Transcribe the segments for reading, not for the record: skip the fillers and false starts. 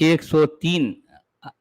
103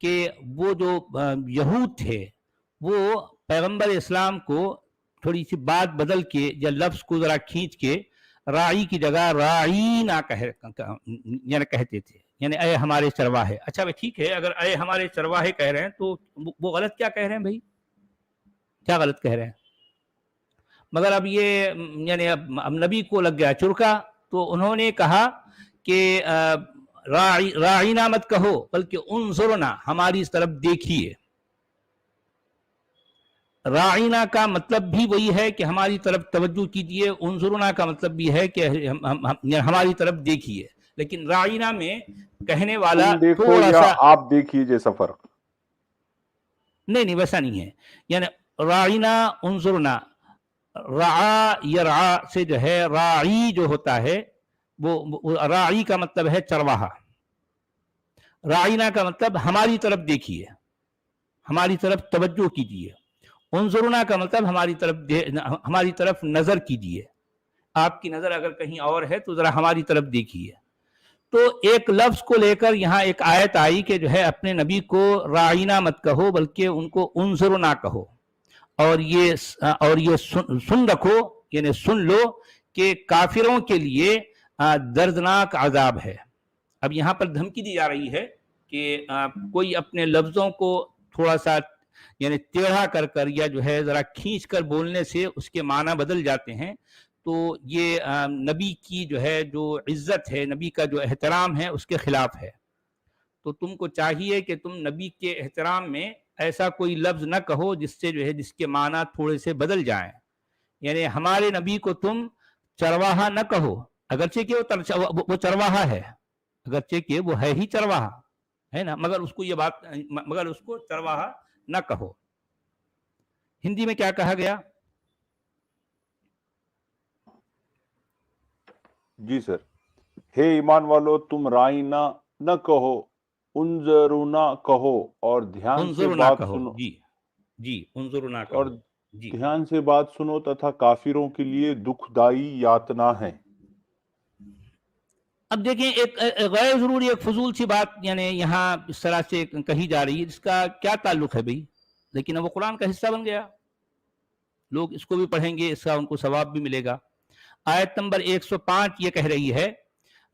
کہ وہ جو یہود تھے وہ پیغمبر اسلام کو تھوڑی سی بات بدل کے یا لفظ کو ذرا کھینچ کے راعی کی جگہ راعینا یعنی کہتے تھے، یعنی اے ہمارے چرواہے. اچھا بھائی ٹھیک ہے، اگر اے ہمارے چرواہے کہہ رہے ہیں تو وہ غلط کیا کہہ رہے ہیں بھائی؟ کیا غلط کہہ رہے ہیں؟ مگر اب یہ یعنی اب نبی کو لگ گیا چرکا، تو انہوں نے کہا کہ راعینا مت کہو بلکہ انظرنا، ہماری اس طرف دیکھیے. راعینا کا مطلب بھی وہی ہے کہ ہماری طرف توجہ کیجیے، انظرنا کا مطلب بھی ہے کہ ہماری طرف دیکھیے. لیکن راعینا میں کہنے والا تم دیکھو تھوڑا یا سا آپ دیکھیے جیسا فرق. نہیں ویسا نہیں ہے. یعنی راعینا انظرنا، رعا یرعا سے جو ہے راعی جو ہوتا ہے وہ راعی کا مطلب ہے چرواہا. راعینا کا مطلب ہماری طرف دیکھیے، ہماری طرف توجہ کیجیے. انظرنا کا مطلب ہماری طرف نظر کیجیے. آپ کی نظر اگر کہیں اور ہے تو ذرا ہماری طرف دیکھیے. تو ایک لفظ کو لے کر یہاں ایک آیت آئی کہ جو ہے اپنے نبی کو راعینا مت کہو بلکہ ان کو انظرنا کہو، اور یہ سن رکھو، یعنی سن لو کہ کافروں کے لیے دردناک عذاب ہے. اب یہاں پر دھمکی دی جا رہی ہے کہ کوئی اپنے لفظوں کو تھوڑا سا یعنی ٹیڑھا کر کر یا جو ہے ذرا کھینچ کر بولنے سے اس کے معنی بدل جاتے ہیں. تو یہ نبی کی جو ہے جو عزت ہے، نبی کا جو احترام ہے اس کے خلاف ہے. تو تم کو چاہیے کہ تم نبی کے احترام میں ایسا کوئی لفظ نہ کہو جس سے جو ہے جس کے معنی تھوڑے سے بدل جائیں. یعنی ہمارے نبی کو تم چرواہا نہ کہو، اگرچہ کہ وہ چرواہا ہے، اگرچہ کہ وہ ہے ہی چرواہا ہے نا، مگر اس کو چرواہا نہ کہو. ہندی میں کیا کہا گیا؟ جی سر. ہے ایمان والو تم رائنا نہ کہو، انظرونا کہو اور دھیان سے انظرنا بات کہو. سنو. جی انظرنا اور کہو. جی دھیان سے بات سنو تتھا کافروں کے لیے دکھ دائی یاتنا ہے. اب دیکھیں ایک غیر ضروری ایک فضول سی بات یعنی یہاں اس طرح سے کہی جا رہی ہے جس کا کیا تعلق ہے بھئی، لیکن اب وہ قرآن کا حصہ بن گیا، لوگ اس کو بھی پڑھیں گے، اس کا ان کو ثواب بھی ملے گا. آیت نمبر 105 یہ کہہ رہی ہے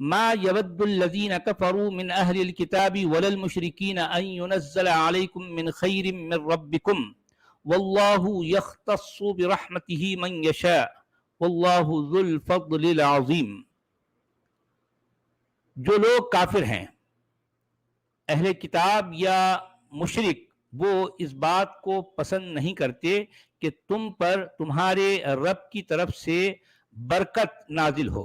ما یود الذین کفروا من اہل الکتاب ولا المشرکین ان ينزل علیکم من خیر من ربکم واللہ یختص برحمتہ من یشاء واللہ ذو الفضل العظیم. جو لوگ کافر ہیں، اہل کتاب یا مشرک، وہ اس بات کو پسند نہیں کرتے کہ تم پر تمہارے رب کی طرف سے برکت نازل ہو،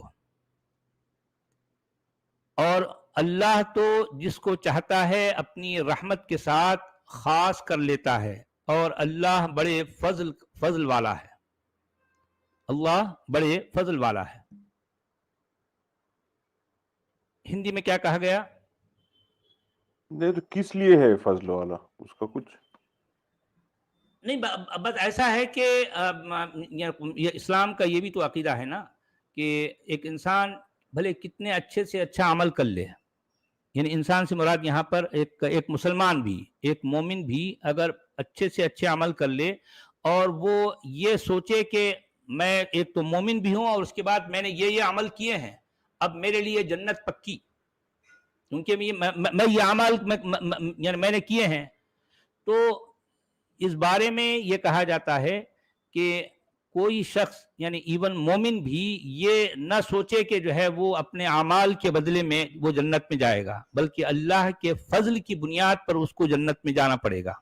اور اللہ تو جس کو چاہتا ہے اپنی رحمت کے ساتھ خاص کر لیتا ہے، اور اللہ بڑے فضل والا ہے. اللہ بڑے فضل والا ہے. ہندی میں کیا کہا گیا؟ نہیں تو کس لیے ہے فضل والا، اس کا کچھ نہیں، بس ایسا ہے کہ یہ اسلام کا یہ بھی تو عقیدہ ہے نا کہ ایک انسان بھلے کتنے اچھے سے اچھا عمل کر لے، یعنی انسان سے مراد یہاں پر ایک مسلمان بھی، ایک مومن بھی اگر اچھے سے اچھے عمل کر لے اور وہ یہ سوچے کہ میں ایک تو مومن بھی ہوں اور اس کے بعد میں نے یہ عمل کیے ہیں، اب میرے لیے جنت پکی، کیونکہ میں یہ عمل یعنی میں نے کیے ہیں. تو اس بارے میں یہ کہا جاتا ہے کہ کوئی شخص یعنی ایون مومن بھی یہ نہ سوچے کہ جو ہے وہ اپنے اعمال کے بدلے میں وہ جنت میں جائے گا، بلکہ اللہ کے فضل کی بنیاد پر اس کو جنت میں جانا پڑے گا.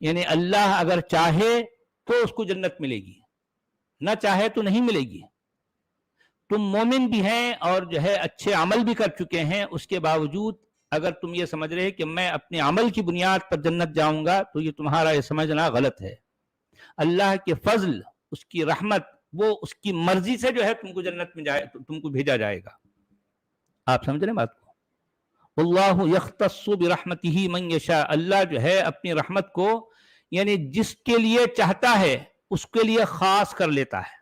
یعنی اللہ اگر چاہے تو اس کو جنت ملے گی، نہ چاہے تو نہیں ملے گی. تم مومن بھی ہیں اور جو ہے اچھے عمل بھی کر چکے ہیں، اس کے باوجود اگر تم یہ سمجھ رہے کہ میں اپنے عمل کی بنیاد پر جنت جاؤں گا تو یہ تمہارا یہ سمجھنا غلط ہے. اللہ کے فضل، اس کی رحمت، وہ اس کی مرضی سے جو ہے تم کو جنت میں تم کو بھیجا جائے گا. آپ سمجھ رہے ہیں بات کو؟ اللہ یختص برحمتہ من یشاء، اللہ جو ہے اپنی رحمت کو یعنی جس کے لیے چاہتا ہے اس کے لیے خاص کر لیتا ہے.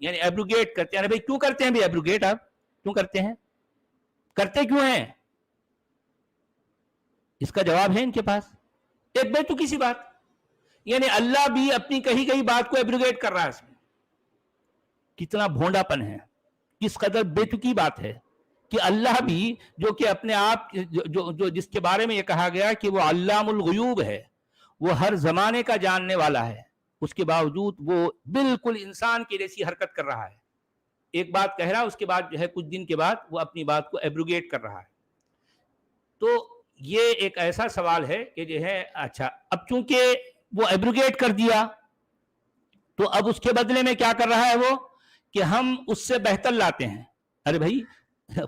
یعنی ایبروگیٹ کرتے ہیں. ارے بھائی کیوں کرتے ہیں بھائی ایبروگیٹ؟ آپ کیوں کرتے ہیں؟ کرتے کیوں ہیں؟ اس کا جواب ہے ان کے پاس. ایک بے تکی سی بات. یعنی اللہ بھی اپنی کہی گئی بات کو ایبروگیٹ کر رہا ہے. اس میں کتنا بھونڈا پن ہے، کس قدر بے تکی بات ہے کہ اللہ بھی جو کہ اپنے آپ جو جس کے بارے میں یہ کہا گیا کہ وہ علام الغیوب ہے، وہ ہر زمانے کا جاننے والا ہے، اس کے باوجود وہ بالکل انسان کی جیسی حرکت کر رہا ہے. ایک بات کہہ رہا، اس کے بعد جو ہے کچھ دن کے بعد وہ اپنی بات کو ایبروگیٹ کر رہا ہے. تو یہ ایک ایسا سوال ہے کہ جو ہے اچھا اب چونکہ وہ ایبروگیٹ کر دیا تو اب اس کے بدلے میں کیا کر رہا ہے وہ کہ ہم اس سے بہتر لاتے ہیں. ارے بھائی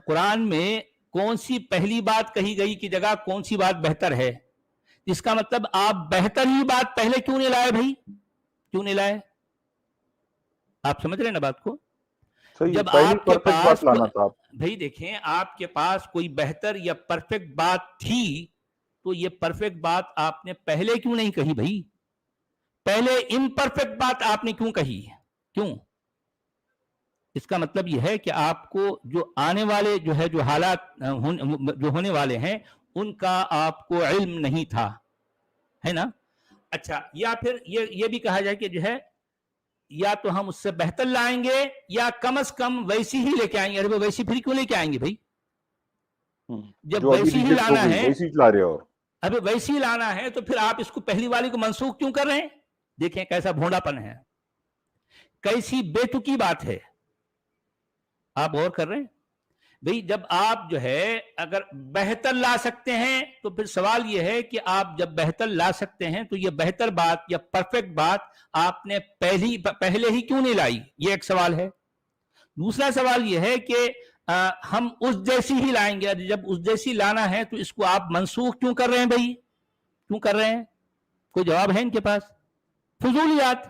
قرآن میں کون سی پہلی بات کہی گئی کی جگہ کون سی بات بہتر ہے؟ اس کا مطلب آپ بہتر ہی بات پہلے کیوں نہیں لائے بھائی؟ کیوں نہیں لائے؟ آپ سمجھ رہے ہیں نا بات کو؟ جب آپ کے پاس بھائی دیکھیں آپ کے پاس کوئی بہتر یا پرفیکٹ بات تھی تو یہ پرفیکٹ بات آپ نے پہلے کیوں نہیں کہی بھائی؟ پہلے امپرفیکٹ بات آپ نے کیوں کہی؟ کیوں؟ اس کا مطلب یہ ہے کہ آپ کو جو آنے والے جو ہے جو حالات جو ہونے والے ہیں ان کا آپ کو علم نہیں تھا، ہے نا؟ اچھا یا پھر یہ بھی کہا جائے کہ جو ہے یا تو ہم اس سے بہتر لائیں گے یا کم از کم ویسی ہی لے کے آئیں گے. ارے ویسی پھر کیوں لے کے آئیں گے بھائی؟ جب ویسی ہی لانا ہے، ابھی ویسی لانا ہے تو پھر آپ اس کو پہلی والی کو منسوخ کیوں کر رہے ہیں؟ دیکھیں کیسا بھونڈا پن ہے، کیسی بے تکی بات ہے. آپ غور کر رہے ہیں بھئی؟ جب آپ جو ہے اگر بہتر لا سکتے ہیں تو پھر سوال یہ ہے کہ آپ جب بہتر لا سکتے ہیں تو یہ بہتر بات یا پرفیکٹ بات آپ نے پہلے ہی کیوں نہیں لائی؟ یہ ایک سوال ہے. دوسرا سوال یہ ہے کہ ہم اس جیسی ہی لائیں گے. جب اس جیسی لانا ہے تو اس کو آپ منسوخ کیوں کر رہے ہیں بھائی؟ کیوں کر رہے ہیں؟ کوئی جواب ہے ان کے پاس؟ فضولیات،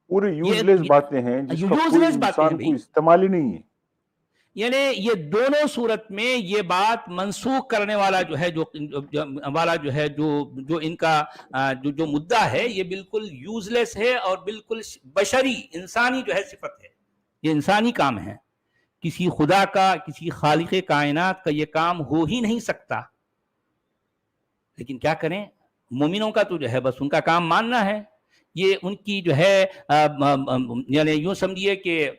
پورے یوزلیس باتیں ہیں جس کا کوئی انسان کو استعمال ہی نہیں ہے. یعنی یہ دونوں صورت میں یہ بات منسوخ کرنے والا جو ہے جو ان کا جو مدعا ہے یہ بالکل یوزلیس ہے اور بالکل بشری انسانی جو ہے صفت ہے. یہ انسانی کام ہے، کسی خدا کا، کسی خالق کائنات کا یہ کام ہو ہی نہیں سکتا. لیکن کیا کریں، مومنوں کا تو جو ہے بس ان کا کام ماننا ہے. یہ ان کی جو ہے یعنی یوں سمجھیے کہ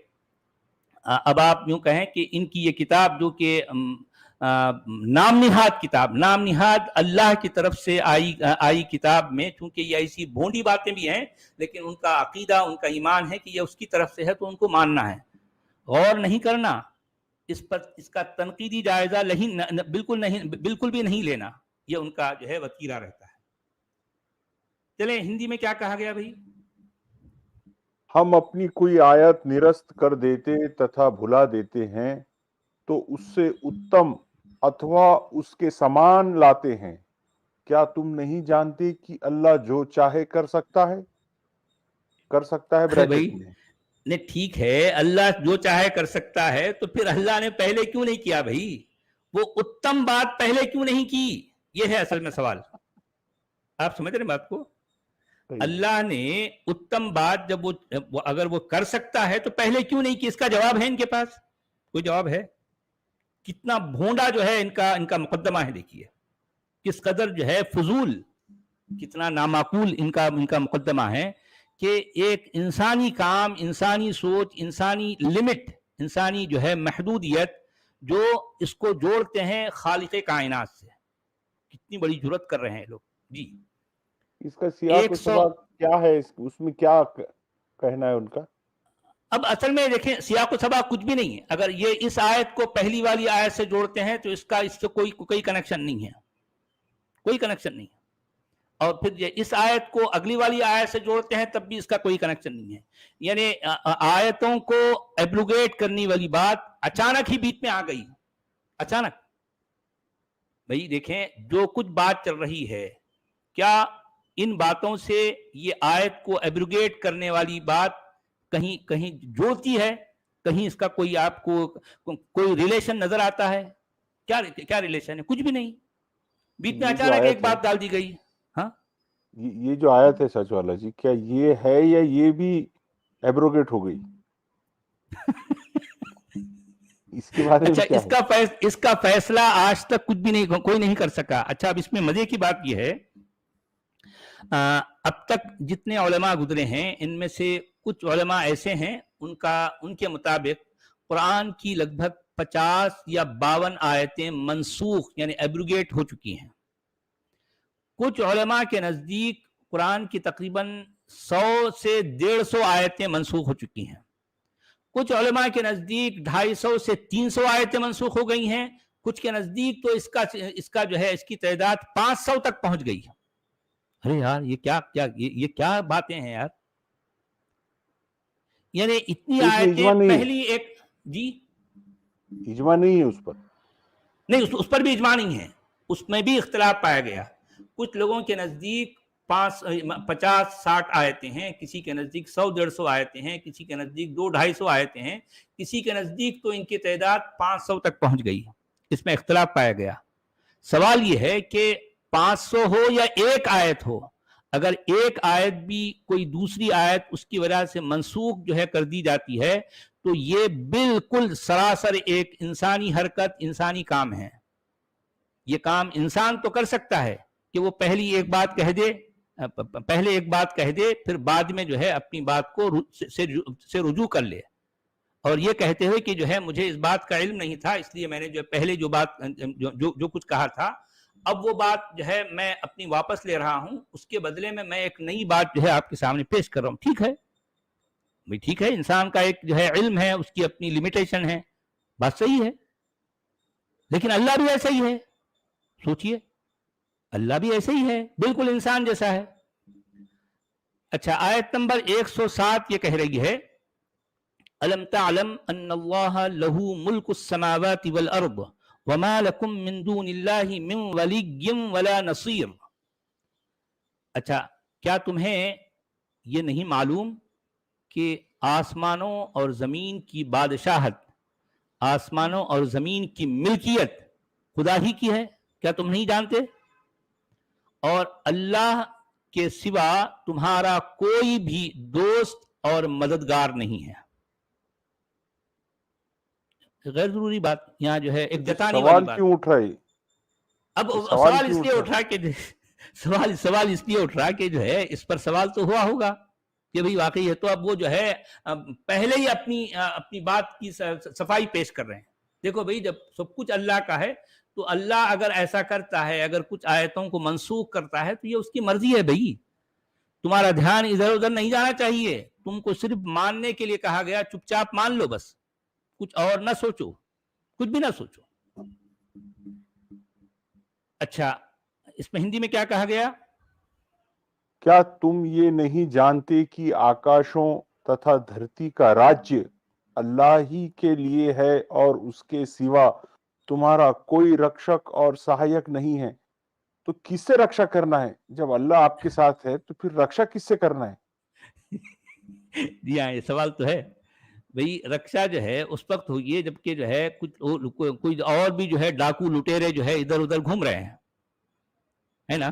اب آپ یوں کہیں کہ ان کی یہ کتاب جو کہ نام نہاد کتاب، نام نہاد اللہ کی طرف سے آئی کتاب میں، چونکہ یہ ایسی بھونڈی باتیں بھی ہیں لیکن ان کا عقیدہ، ان کا ایمان ہے کہ یہ اس کی طرف سے ہے تو ان کو ماننا ہے. غور نہیں کرنا اس پر، اس کا تنقیدی جائزہ بالکل بھی نہیں لینا. یہ ان کا جو ہے وتیرہ رہتا ہے. چلیں ہندی میں کیا کہا گیا بھائی؟ ہم اپنی کوئی آیت نرست کر دیتے تتھا بھلا دیتے ہیں تو اس سے اتم اتوا اس کے سامان لاتے ہیں. کیا تم نہیں جانتے کہ اللہ جو چاہے کر سکتا ہے بریکٹ میں. نہیں ٹھیک ہے، اللہ جو چاہے کر سکتا ہے تو پھر اللہ نے پہلے کیوں نہیں کیا بھائی؟ وہ اتم بات پہلے کیوں نہیں کی؟ یہ ہے اصل میں سوال. آپ سمجھ رہے ہیں بات کو؟ اللہ نے اتم بات جب وہ اگر وہ کر سکتا ہے تو پہلے کیوں نہیں کی؟ اس کا جواب ہے ان کے پاس؟ کوئی جواب ہے؟ کتنا بھونڈا جو ہے ان کا مقدمہ ہے. دیکھیے کس قدر جو ہے فضول، کتنا نامعقول ان کا مقدمہ ہے کہ ایک انسانی کام، انسانی سوچ، انسانی لمٹ، انسانی جو ہے محدودیت، جو اس کو جوڑتے ہیں خالق کائنات سے. کتنی بڑی جرات کر رہے ہیں لوگ. جی اس کا سیاق و سباق کیا ہے؟ اس میں کیا کہنا ہے ان کا؟ اب اصل میں دیکھیں سیاق و سباق کچھ بھی نہیں ہے. اگر یہ اس آیت کو پہلی والی آیت سے جوڑتے ہیں تو اس سے کوئی کنیکشن نہیں ہے، کوئی کنیکشن نہیں ہے. اور پھر یہ اس آیت کو اگلی والی آیت سے جوڑتے ہیں تب بھی اس کا کوئی کنیکشن نہیں ہے. یعنی آیتوں کو ایبروگیٹ کرنے والی بات اچانک ہی بیچ میں آ گئی. اچانک بھائی دیکھیں جو کچھ بات چل رہی ہے، کیا ان باتوں سے یہ آیت کو ایبروگیٹ کرنے والی بات کہیں جوڑتی ہے؟ کہیں اس کا کوئی آپ کو کوئی ریلیشن نظر آتا ہے؟ کیا ریلیشن ہے؟ کچھ بھی نہیں. بیچ میں اچانک ایک بات ڈال دی گئی. ہاں یہ جو آیت ہے سچ والا جی، کیا یہ ہے یا یہ بھی ایبروگیٹ ہو گئی؟ اس کے بارے اچھا میں کیا ہے؟ اس کا فیصلہ آج تک کچھ بھی نہیں کوئی نہیں کر سکا. اچھا اب اس میں مزے کی بات یہ ہے اب تک جتنے علماء گزرے ہیں ان میں سے کچھ علماء ایسے ہیں ان کے مطابق قرآن کی لگ بھگ 50 یا 52 آیتیں منسوخ یعنی ایبروگیٹ ہو چکی ہیں. کچھ علماء کے نزدیک قرآن کی تقریباً 100 سے 150 آیتیں منسوخ ہو چکی ہیں. کچھ علماء کے نزدیک 250 سے 300 آیتیں منسوخ ہو گئی ہیں. کچھ کے نزدیک تو اس کا جو ہے اس کی تعداد 500 تک پہنچ گئی ہے. ارے یار یہ کیا باتیں ہیں یار. یعنی اتنی اس میں آیتیں اجماع نہیں ہے، پہلی ایک جی اجماع نہیں ہے اس پر. نہیں اس پر بھی اجماع نہیں ہے، اس میں بھی اختلاف پایا گیا. کچھ لوگوں کے نزدیک 50-60 آیتیں ہیں، کسی کے نزدیک 100-150 آیتیں ہیں، کسی کے نزدیک 200-250 آیتیں ہیں، کسی کے نزدیک تو ان کی تعداد 500 تک پہنچ گئی. اس میں اختلاف پایا گیا. سوال یہ ہے کہ 500 ہو یا ایک آیت ہو، اگر ایک آیت بھی کوئی دوسری آیت اس کی وجہ سے منسوخ جو ہے کر دی جاتی ہے تو یہ بالکل سراسر ایک انسانی حرکت، انسانی کام ہے. یہ کام انسان تو کر سکتا ہے کہ وہ پہلے ایک بات کہہ دے پھر بعد میں جو ہے اپنی بات کو سے رجوع کر لے اور یہ کہتے ہوئے کہ جو ہے مجھے اس بات کا علم نہیں تھا اس لیے میں نے جو پہلے جو کچھ کہا تھا اب وہ بات جو ہے میں اپنی واپس لے رہا ہوں، اس کے بدلے میں ایک نئی بات جو ہے آپ کے سامنے پیش کر رہا ہوں. ٹھیک ہے بھائی، ٹھیک ہے، انسان کا ایک جو ہے علم ہے، اس کی اپنی لمیٹیشن ہے، بات صحیح ہے. لیکن اللہ بھی ایسا ہی ہے، سوچئے اللہ بھی ایسے ہی ہے، بالکل انسان جیسا ہے. اچھا آیت نمبر 107 یہ کہہ رہی ہے الم تعلم ان اللہ لہ ملک السماوات والارض وما لکم من دون اللہ من ولی ولا نصیر. اچھا کیا تمہیں یہ نہیں معلوم کہ آسمانوں اور زمین کی بادشاہت، آسمانوں اور زمین کی ملکیت خدا ہی کی ہے؟ کیا تم نہیں جانتے؟ اور اللہ کے سوا تمہارا کوئی بھی دوست اور مددگار نہیں ہے. غیر ضروری بات یہاں جو ہے ایک جتانے والی بات. کیوں اٹھ رہا ہے؟ اب سوال اس لیے اٹھ رہا کہ سوال اس لیے اٹھ رہا کہ جو ہے اس پر سوال تو ہوا ہوگا کہ بھئی واقعی ہے. تو اب وہ جو ہے پہلے ہی اپنی بات کی صفائی پیش کر رہے ہیں. دیکھو بھئی جب سب کچھ اللہ کا ہے تو اللہ اگر ایسا کرتا ہے، اگر کچھ آیتوں کو منسوخ کرتا ہے تو یہ اس کی مرضی ہے. بھئی تمہارا دھیان ادھر ادھر نہیں جانا چاہیے، تم کو صرف ماننے کے لیے کہا گیا، چپ چاپ مان لو بس، کچھ اور نہ سوچو، کچھ بھی نہ سوچو. اچھا اس میں ہندی میں کیا کہا گیا؟ کیا تم یہ نہیں جانتے کہ آکاشوں تتھا دھرتی کا راجیہ اللہ ہی کے لیے ہے اور اس کے سوا تمہارا کوئی رکشک اور سہایک نہیں ہے؟ تو کس سے رکشا کرنا ہے؟ جب اللہ آپ کے ساتھ ہے تو پھر رکشا کس سے کرنا ہے؟ جی ہاں، یہ سوال تو ہے. بھئی رکشا جو ہے اس وقت ہوئی ہے جبکہ جو ہے کچھ اور بھی جو ہے ڈاکو لٹیرے جو ہے ادھر ادھر گھوم رہے ہیں، ہے نا.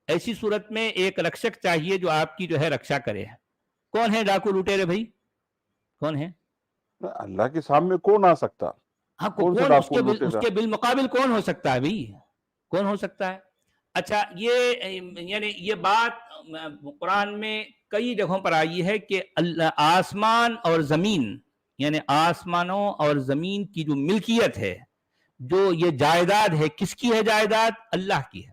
ایسی صورت میں ایک رکشک چاہیے جو آپ کی جو ہے رکشا کرے. کون ہے ڈاکو لٹیرے بھائی؟ کون ہے؟ اللہ کے سامنے کون آ سکتا؟ ہاں کون سے ڈاکو لوٹے اس گا؟ کے بالمقابل کون ہو سکتا ہے بھائی؟ کون ہو سکتا ہے؟ اچھا یعنی یہ بات قرآن میں کئی جگہوں پر آئی ہے کہ آسمان اور زمین، یعنی آسمانوں اور زمین کی جو ملکیت ہے، جو یہ جائیداد ہے، کس کی ہے جائیداد؟ اللہ کی ہے.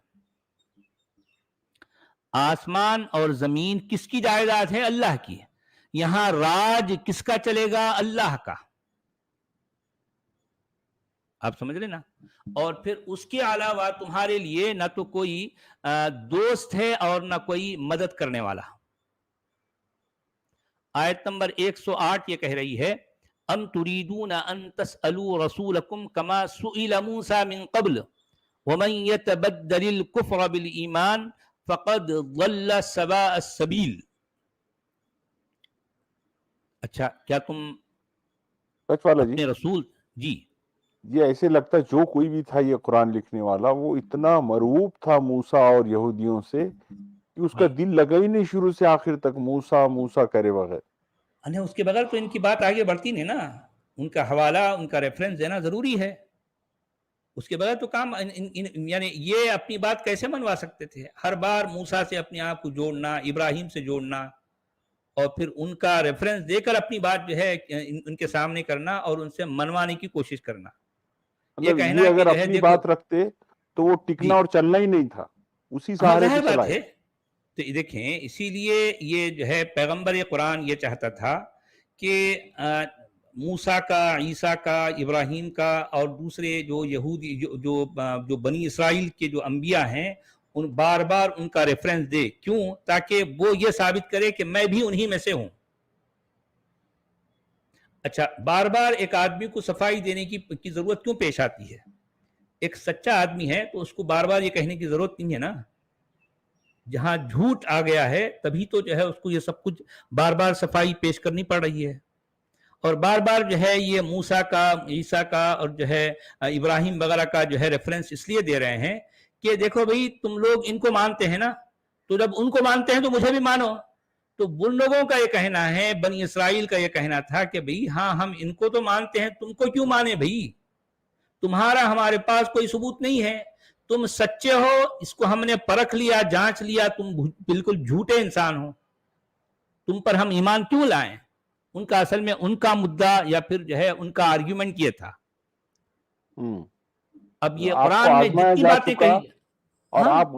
آسمان اور زمین کس کی جائیداد ہے؟ اللہ کی. یہاں راج کس کا چلے گا؟ اللہ کا. آپ سمجھ رہے نا. اور پھر اس کے علاوہ تمہارے لیے نہ تو کوئی دوست ہے اور نہ کوئی مدد کرنے والا. آیت نمبر 108 یہ کہہ رہی ہے ام تريدون ان تسألوا رسولكم كما سئل موسى من قبل ومن يتبدل الكفر بالإيمان فقد ضل سواء السبيل. اچھا کیا تم اپنے رسول جی یہ ایسے لگتا ہے جو کوئی بھی تھا یہ قرآن لکھنے والا وہ اتنا مرعوب تھا موسیٰ اور یہودیوں سے کہ اس کا دل لگا ہی نہیں شروع سے آخر تک موسیٰ موسیٰ کرے بغیر. اس کے بغیر تو ان کی بات آگے بڑھتی نہیں نا. ان کا حوالہ، ان کا ریفرنس دینا ضروری ہے. اس کے بغیر تو کام یعنی یہ اپنی بات کیسے منوا سکتے تھے؟ ہر بار موسیٰ سے اپنے آپ کو جوڑنا، ابراہیم سے جوڑنا، اور پھر ان کا ریفرنس دے کر اپنی بات جو ہے ان کے سامنے کرنا اور ان سے منوانے کی کوشش کرنا. یہ مطلب کہنا اگر کہ جو ہے اپنی دیکھو بات رکھتے تو وہ ٹکنا جی اور چلنا ہی نہیں تھا، اسی ہاں سہارے ظاہر پہ بات چلائے. ہے. تو دیکھیں اسی لیے یہ جو ہے پیغمبر قرآن یہ چاہتا تھا کہ موسیٰ کا، عیسیٰ کا، ابراہیم کا اور دوسرے جو یہودی جو بنی اسرائیل کے جو انبیاء ہیں ان بار بار ان کا ریفرنس دے. کیوں؟ تاکہ وہ یہ ثابت کرے کہ میں بھی انہی میں سے ہوں. اچھا، بار بار ایک آدمی کو صفائی دینے کی ضرورت کیوں پیش آتی ہے؟ ایک سچا آدمی ہے تو اس کو بار بار یہ کہنے کی ضرورت نہیں ہے نا. جہاں جھوٹ آ گیا ہے تبھی تو جو ہے اس کو یہ سب کچھ بار بار صفائی پیش کرنی پڑ رہی ہے. اور بار بار جو ہے یہ موسیٰ کا، عیسیٰ کا اور جو ہے ابراہیم وغیرہ کا جو ہے ریفرنس اس لیے دے رہے ہیں کہ دیکھو بھئی تم لوگ ان کو مانتے ہیں نا، تو جب ان کو مانتے ہیں تو مجھے بھی مانو. تو ان لوگوں کا یہ کہنا ہے، بنی اسرائیل کا یہ کہنا تھا کہ بھئی ہاں ہم ان کو تو مانتے ہیں، تم کو کیوں مانے بھئی؟ تمہارا ہمارے پاس کوئی ثبوت نہیں ہے، تم سچے ہو، اس کو ہم نے پرکھ لیا، جانچ لیا، تم بالکل جھوٹے انسان ہو، تم پر ہم ایمان کیوں لائیں؟ ان کا اصل میں ان کا مدعا یا پھر جو ہے ان کا آرگیومنٹ یہ تھا. اب یہ آپ کو قرآن میں آزمایا جتنی جا باتیں چکا کہی، اور ہاں آپ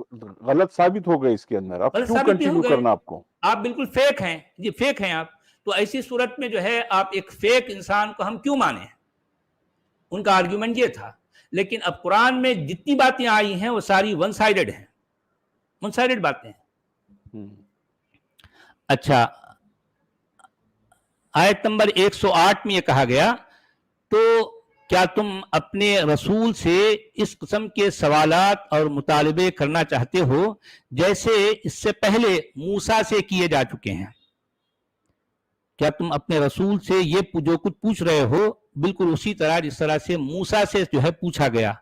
غلط ثابت ہو گئے اس کے اندر، اب غلط کیوں ثابت بھی ہو کنٹینیو گئے، کرنا آپ کو؟ آپ بالکل فیک ہیں جی، فیک ہیں آپ. تو ایسی صورت میں جو ہے آپ ایک فیک انسان کو ہم کیوں مانیں؟ ان کا آرگیومنٹ یہ تھا. لیکن اب قرآن میں جتنی باتیں آئی ہیں وہ ساری ون سائیڈڈ ہیں، ون سائیڈڈ باتیں ہیں. اچھا، آیت نمبر 108 میں یہ کہا گیا تو کیا تم اپنے رسول سے اس قسم کے سوالات اور مطالبے کرنا چاہتے ہو جیسے اس سے پہلے موسیٰ سے کیے جا چکے ہیں؟ کیا تم اپنے رسول سے یہ جو کچھ پوچھ رہے ہو بالکل اسی طرح جس طرح سے موسیٰ سے جو ہے پوچھا گیا؟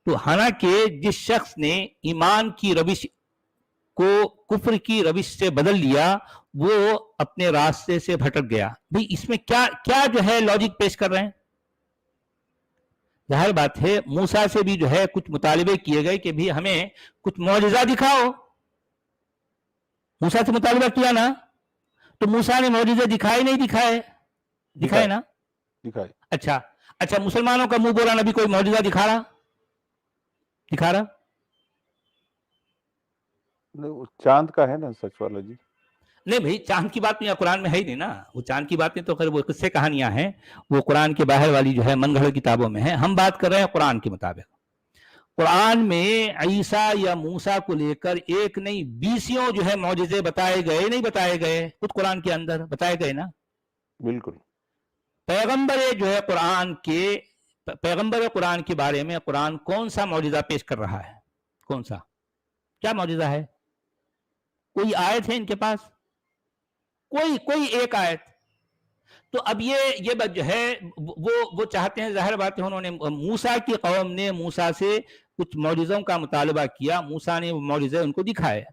تو حالانکہ جس شخص نے ایمان کی روش کو کفر کی روش سے بدل لیا وہ اپنے راستے سے بھٹک گیا. بھئی اس میں کیا جو ہے لاجک پیش کر رہے ہیں؟ ظاہر بات ہے موسیٰ سے بھی جو ہے کچھ مطالبے کیے گئے کہ بھی ہمیں کچھ معجزہ دکھاؤ. موسیٰ سے مطالبہ کیا نا، تو موسیٰ نے معجزے دکھائے نہیں دکھائے نا؟ دکھائے. اچھا مسلمانوں کا منہ بولا نبی کوئی معجزہ دکھا رہا؟ چاند کا ہے نا سچ والا جی. نہیں بھائی، چاند کی بات قرآن میں ہے ہی نہیں نا. وہ چاند کی باتیں تو خیر وہ قصے کہانیاں ہیں، وہ قرآن کے باہر والی جو ہے من گھڑت کتابوں میں ہیں. ہم بات کر رہے ہیں قرآن کے مطابق. قرآن میں عیسیٰ یا موسیٰ کو لے کر ایک نہیں 20 جو ہے معجزے بتائے گئے نہیں بتائے گئے؟ خود قرآن کے اندر بتائے گئے نا. بالکل. پیغمبر جو ہے قرآن کے بارے میں قرآن کون سا معجزہ پیش کر رہا ہے؟ کون سا؟ کیا معجزہ ہے؟ کوئی آیت ہے ان کے پاس؟ کوئی ایک آیت. تو اب یہ بات جو ہے وہ چاہتے ہیں، ظاہر بات ہے انہوں نے موسیٰ کی قوم نے موسیٰ سے کچھ معجزوں کا مطالبہ کیا، موسیٰ نے وہ معجزے ان کو دکھائے.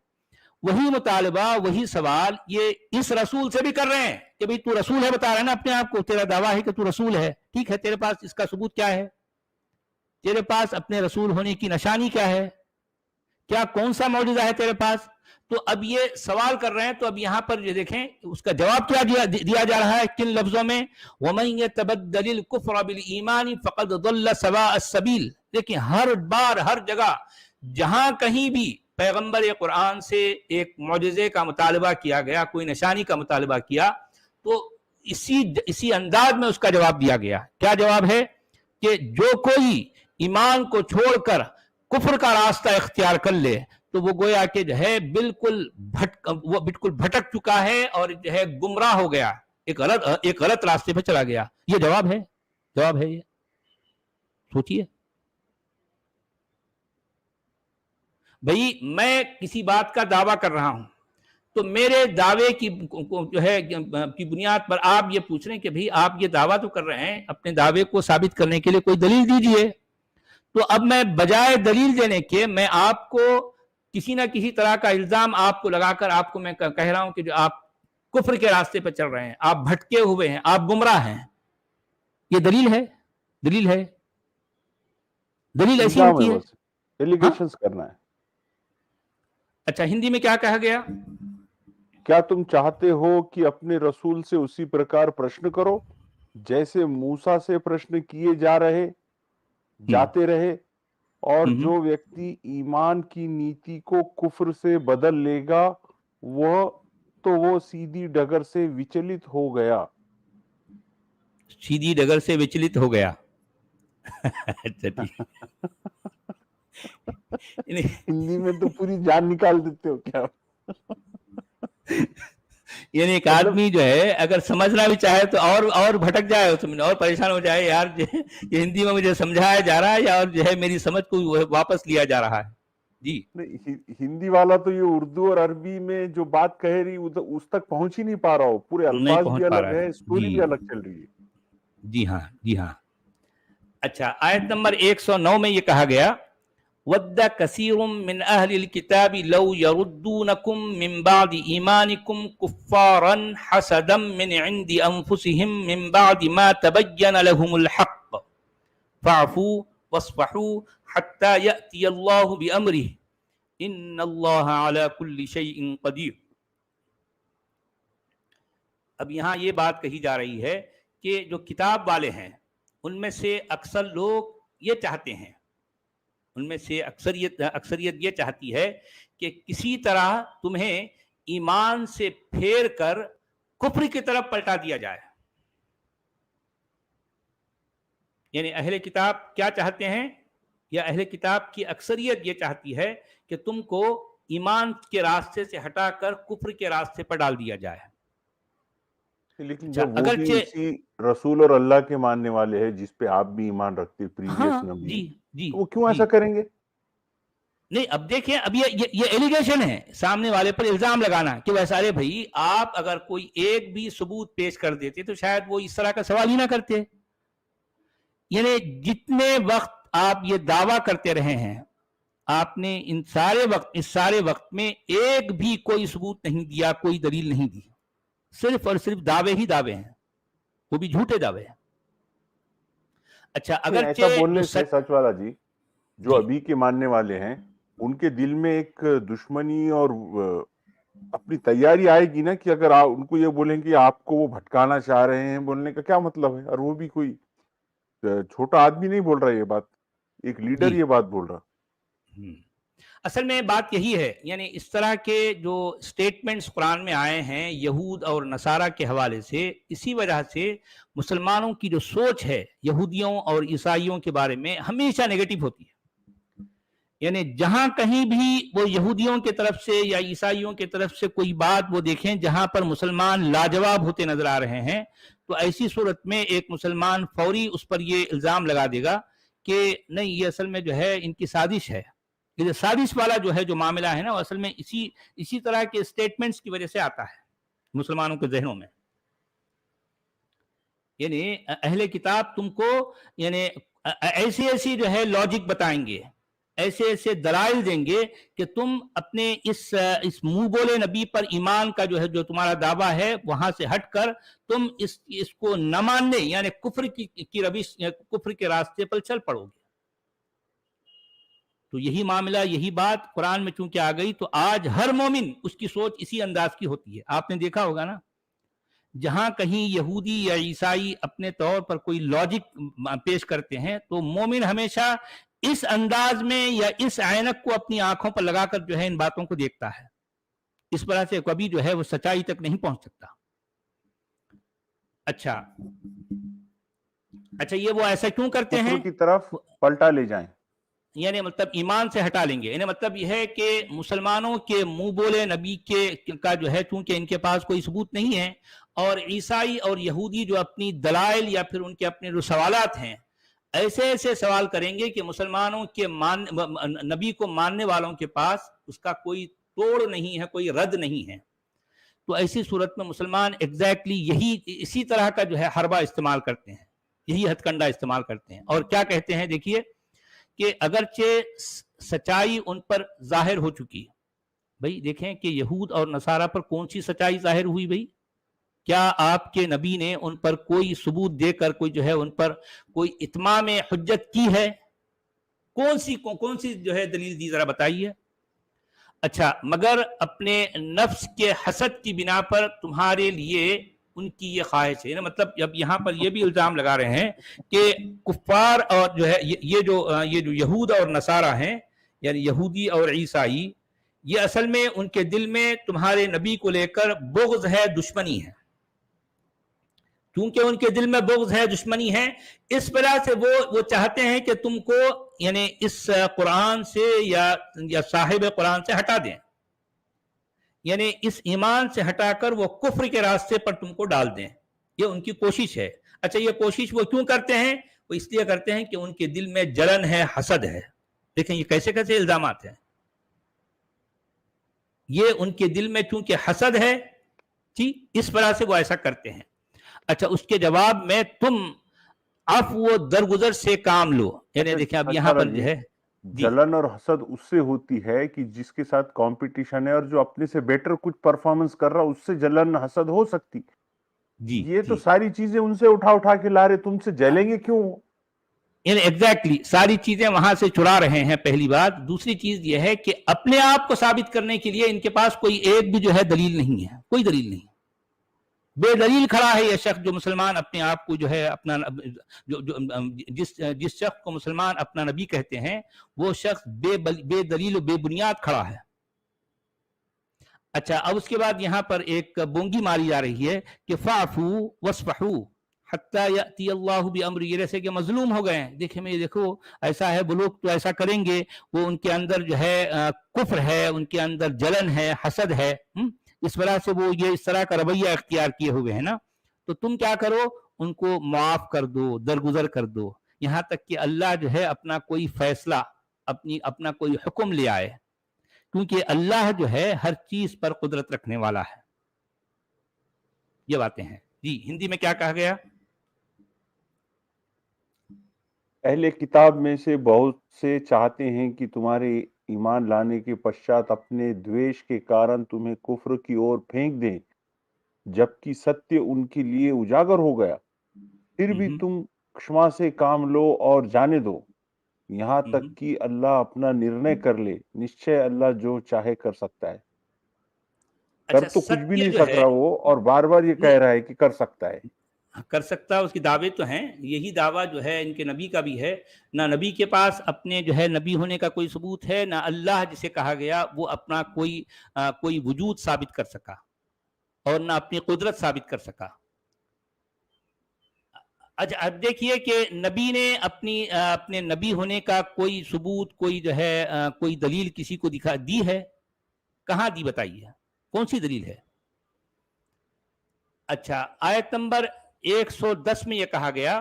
وہی مطالبہ وہی سوال یہ اس رسول سے بھی کر رہے ہیں کہ بھئی تو رسول ہے، بتا رہا ہے نا اپنے آپ کو، تیرا دعویٰ ہے کہ تو رسول ہے، ٹھیک ہے، تیرے پاس اس کا ثبوت کیا ہے؟ تیرے پاس اپنے رسول ہونے کی نشانی کیا ہے؟ کیا کون سا معجزہ ہے تیرے پاس؟ تو اب یہ سوال کر رہے ہیں. تو اب یہاں پر یہ دیکھیں اس کا جواب کیا دیا جا رہا ہے، کن لفظوں میں؟ وَمَن يَتَبَدَّلِ الْكُفْرَ بِالْإِيمَانِ فَقَدْ ضَلَّ سَوَاءَ السَّبِيلِ. دیکھیں ہر بار ہر جگہ جہاں کہیں بھی پیغمبر قرآن سے ایک معجزے کا مطالبہ کیا گیا، کوئی نشانی کا مطالبہ کیا، تو اسی انداز میں اس کا جواب دیا گیا. کیا جواب ہے؟ کہ جو کوئی ایمان کو چھوڑ کر کفر کا راستہ اختیار کر لے تو وہ گویا کہ جو ہے بالکل بھٹک چکا ہے اور جو ہے گمراہ ہو گیا، ایک غلط راستے پہ چلا گیا. یہ جواب ہے یہ. سوچئے بھئی، میں کسی بات کا دعویٰ کر رہا ہوں تو میرے دعوے کی جو ہے کی بنیاد پر آپ یہ پوچھ رہے ہیں کہ بھئی آپ یہ دعویٰ تو کر رہے ہیں، اپنے دعوے کو ثابت کرنے کے لیے کوئی دلیل دیجئے. تو اب میں بجائے دلیل دینے کے میں آپ کو کسی نہ کسی طرح کا الزام آپ کو لگا کر آپ کو میں کہہ رہا ہوں کہ جو آپ کفر کے راستے پہ چل رہے ہیں، آپ بھٹکے ہوئے ہیں، آپ گمراہ ہیں. یہ دلیل ہے، دلیل ہے، دلیل ایسی الزام ہوتی ہے، ہے. بس ایلیگیشنز کرنا ہے. اچھا ہندی میں کیا کہا گیا؟ کیا تم چاہتے ہو کہ اپنے رسول سے اسی پرکار پرشن کرو جیسے موسیٰ سے پرشن کیے جاتے رہے، اور جو ویکتی ایمان کی نیتی کو کفر سے بدل لے گا وہ سیدھی ڈگر سے وچلت ہو گیا. سیدھی ڈگر سے وچلت ہو گیا. اچھا ٹھیک. ہندی میں تو پوری جان نکال دیتے ہو کیا؟ یعنی ایک مطلب آدمی جو ہے اگر سمجھنا بھی چاہے تو اور بھٹک جائے اس میں، اور پریشان ہو جائے، یار یہ ہندی میں مجھے سمجھایا جا رہا ہے یا اور جو ہے میری سمجھ کو واپس لیا جا رہا ہے. جی ہندی والا تو یہ اردو اور عربی میں جو بات کہہ رہی اس تک پہنچ ہی نہیں پا رہا ہو، پورے نہیں الفاظ بھی پہنچ پا الگ رہا ہے، ہے. اسٹوری بھی الگ چل رہی ہے. جی ہاں، جی ہاں. اچھا آیت نمبر 109 میں یہ کہا گیا وَدَّ كَثِيرٌ مِّنْ أَهْلِ الْكِتَابِ لَوْ يَرُدُّونَكُم مِّن بَعْدِ إِيمَانِكُمْ كُفَّارًا حَسَدًا مِّنْ عِندِ أَنفُسِهِم مِّن بَعْدِ مَا تَبَيَّنَ لَهُمُ الْحَقُّ فَاعْفُوا وَاصْفَحُوا حَتَّى يَأْتِيَ اللَّهُ بِأَمْرِهِ إِنَّ اللَّهَ عَلَى كُلِّ شَيْءٍ قَدِيرٌ. اب یہاں یہ بات کہی جا رہی ہے کہ جو کتاب والے ہیں ان میں سے اکثر لوگ یہ چاہتے ہیں، ان میں سے اکثریت یہ چاہتی ہے کہ کسی طرح تمہیں ایمان سے پھیر کر کفر کی طرف پلٹا دیا جائے. یعنی اہل کتاب کیا چاہتے ہیں، یا اہل کتاب کی اکثریت یہ چاہتی ہے کہ تم کو ایمان کے راستے سے ہٹا کر کفر کے راستے پر ڈال دیا جائے. لیکن اچھا جب وہ بھی اگرچہ اسی رسول اور اللہ کے ماننے والے ہیں جس پہ آپ بھی ایمان رکھتے پریویس ہاں نبی، جی جی تو وہ کیوں جی ایسا کریں گے؟ نہیں اب دیکھیں، اب یہ ایلیگیشن ہے، سامنے والے پر الزام لگانا کہ ویسا ارے بھائی آپ اگر کوئی ایک بھی ثبوت پیش کر دیتے تو شاید وہ اس طرح کا سوال ہی نہ کرتے. یعنی جتنے وقت آپ یہ دعویٰ کرتے رہے ہیں، آپ نے اس سارے وقت میں ایک بھی کوئی ثبوت نہیں دیا، کوئی دلیل نہیں دی، صرف اور صرف دعوے ہی دعوے ہیں، وہ بھی جھوٹے دعوے ہیں. اچھا ایسا اگرچہ جو بولنے سے سچ والا جی، جو جی ابھی کے ماننے والے ہیں ان کے دل میں ایک دشمنی اور اپنی تیاری آئے گی نا، کہ اگر ان کو یہ بولیں کہ آپ کو وہ بھٹکانا چاہ رہے ہیں، بولنے کا کیا مطلب ہے؟ اور وہ بھی کوئی چھوٹا آدمی نہیں بول رہا یہ بات، ایک لیڈر جی یہ بات بول رہا. اصل میں بات یہی ہے، یعنی اس طرح کے جو سٹیٹمنٹس قرآن میں آئے ہیں یہود اور نصارہ کے حوالے سے، اسی وجہ سے مسلمانوں کی جو سوچ ہے یہودیوں اور عیسائیوں کے بارے میں ہمیشہ نیگیٹو ہوتی ہے. یعنی جہاں کہیں بھی وہ یہودیوں کی طرف سے یا عیسائیوں کی طرف سے کوئی بات وہ دیکھیں جہاں پر مسلمان لاجواب ہوتے نظر آ رہے ہیں، تو ایسی صورت میں ایک مسلمان فوری اس پر یہ الزام لگا دے گا کہ نہیں، یہ اصل میں جو ہے ان کی سازش ہے. یہ سازش والا جو ہے جو معاملہ ہے نا، وہ اصل میں اسی طرح کے سٹیٹمنٹس کی وجہ سے آتا ہے مسلمانوں کے ذہنوں میں. یعنی اہل کتاب تم کو یعنی ایسی جو ہے لاجک بتائیں گے، ایسے دلائل دیں گے کہ تم اپنے اس منہ بولے نبی پر ایمان کا جو ہے جو تمہارا دعویٰ ہے وہاں سے ہٹ کر تم اس کو نہ ماننے یعنی کفر کی روش، کفر کے راستے پر چل پڑو گے. تو یہی معاملہ، یہی بات قرآن میں چونکہ آ گئی تو آج ہر مومن اس کی سوچ اسی انداز کی ہوتی ہے. آپ نے دیکھا ہوگا نا، جہاں کہیں یہودی یا عیسائی اپنے طور پر کوئی لاجک پیش کرتے ہیں تو مومن ہمیشہ اس انداز میں یا اس عینک کو اپنی آنکھوں پر لگا کر جو ہے ان باتوں کو دیکھتا ہے. اس طرح سے کبھی جو ہے وہ سچائی تک نہیں پہنچ سکتا. اچھا یہ وہ ایسا کیوں کرتے ہیں؟ کفر کی طرف پلٹا لے جائیں، یعنی مطلب ایمان سے ہٹا لیں گے. یعنی مطلب یہ ہے کہ مسلمانوں کے منہ بولے نبی کا جو ہے چونکہ ان کے پاس کوئی ثبوت نہیں ہے، اور عیسائی اور یہودی جو اپنی دلائل یا پھر ان کے اپنے جو سوالات ہیں ایسے سوال کریں گے کہ مسلمانوں کے نبی کو ماننے والوں کے پاس اس کا کوئی توڑ نہیں ہے، کوئی رد نہیں ہے. تو ایسی صورت میں مسلمان ایگزیکٹلی اسی طرح کا جو ہے حربہ استعمال کرتے ہیں، یہی ہتھ کنڈا استعمال کرتے ہیں. اور کیا کہتے ہیں دیکھیے کہ اگرچہ سچائی ان پر ظاہر ہو چکی، بھئی دیکھیں کہ یہود اور نصارہ پر کون سی سچائی ظاہر ہوئی بھئی؟ کیا آپ کے نبی نے ان پر کوئی ثبوت دے کر کوئی جو ہے ان پر کوئی اتمام حجت کی ہے؟ کون سی جو ہے دلیل دی، ذرا بتائیے. اچھا، مگر اپنے نفس کے حسد کی بنا پر تمہارے لیے ان کی یہ خواہش ہے نا. مطلب اب یہاں پر یہ بھی الزام لگا رہے ہیں کہ کفار اور جو ہے یہ جو یہود اور نصارہ ہیں، یعنی یہودی اور عیسائی، یہ اصل میں ان کے دل میں تمہارے نبی کو لے کر بغض ہے، دشمنی ہے. کیونکہ ان کے دل میں بغض ہے، دشمنی ہے، اس وجہ سے وہ چاہتے ہیں کہ تم کو یعنی اس قرآن سے یا صاحب قرآن سے ہٹا دیں، یعنی اس ایمان سے ہٹا کر وہ کفر کے راستے پر تم کو ڈال دیں. یہ ان کی کوشش ہے. اچھا، یہ کوشش وہ کیوں کرتے ہیں؟ وہ اس لیے کرتے ہیں کہ ان کے دل میں جلن ہے، حسد ہے. دیکھیں یہ کیسے کیسے الزامات ہیں. یہ ان کے دل میں چونکہ حسد ہے، ٹھیک، اس وجہ سے وہ ایسا کرتے ہیں. اچھا، اس کے جواب میں تم عفو درگزر سے کام لو. یعنی دیکھیں اب یہاں پر جو ہے جلن اور حسد اس سے ہوتی ہے کہ جس کے ساتھ کمپٹیشن ہے اور جو اپنے سے بیٹر کچھ پرفارمنس کر رہا اس سے جلن حسد ہو سکتی. یہ تو ساری چیزیں ان سے اٹھا کے لا رہے، تم سے جلیں گے کیوں؟ یعنی ایگزیکٹلی ساری چیزیں وہاں سے چرا رہے ہیں، پہلی بات. دوسری چیز یہ ہے کہ اپنے آپ کو ثابت کرنے کے لیے ان کے پاس کوئی ایک بھی جو ہے دلیل نہیں ہے، کوئی دلیل نہیں. بے دلیل کھڑا ہے یہ شخص جو مسلمان اپنے آپ کو جو ہے اپنا جس شخص کو مسلمان اپنا نبی کہتے ہیں، وہ شخص بے دلیل و بے بنیاد کھڑا ہے. اچھا، اب اس کے بعد یہاں پر ایک بونگی ماری جا رہی ہے کہ فاعفو واصفحو حتی یأتی اللہ بامرہ، جیسے کہ مظلوم ہو گئے ہیں. دیکھو ایسا ہے، وہ لوگ تو ایسا کریں گے، وہ ان کے اندر جو ہے کفر ہے، ان کے اندر جلن ہے، حسد ہے، اس وجہ سے وہ یہ اس طرح کا رویہ اختیار کیے ہوئے ہیں نا. تو تم کیا کرو، ان کو معاف کر دو، درگزر کر دو، یہاں تک کہ اللہ جو ہے اپنا کوئی فیصلہ، اپنا کوئی حکم لے آئے. کیونکہ اللہ جو ہے ہر چیز پر قدرت رکھنے والا ہے. یہ باتیں ہیں. جی، ہندی میں کیا کہا گیا؟ اہل کتاب میں سے بہت سے چاہتے ہیں کہ تمہارے ایمان لانے کے پشچات اپنے دویش کے کارن تمہیں کفر کی اور پھینک دیں، جبکہ ستیہ ان کے لیے اجاگر ہو گیا. پھر بھی تم کشما سے کام لو اور جانے دو یہاں تک کہ اللہ اپنا نرنے کر لے. نشچے اللہ جو چاہے کر سکتا ہے. کر تو کچھ بھی نہیں سک رہا وہ، اور بار بار یہ کہہ رہا ہے کہ کر سکتا ہے. کر سکتا ہے، اس کی دعوے تو ہیں. یہی دعویٰ جو ہے ان کے نبی کا بھی ہے. نہ نبی کے پاس اپنے جو ہے نبی ہونے کا کوئی ثبوت ہے، نہ اللہ جسے کہا گیا وہ اپنا کوئی وجود ثابت کر سکا، اور نہ اپنی قدرت ثابت کر سکا. اچھا، اب دیکھیے کہ نبی نے اپنے نبی ہونے کا کوئی ثبوت، کوئی جو ہے کوئی دلیل کسی کو دی ہے؟ کہاں دی بتائیے، کون سی دلیل ہے؟ اچھا، آیت نمبر 110 میں یہ کہا گیا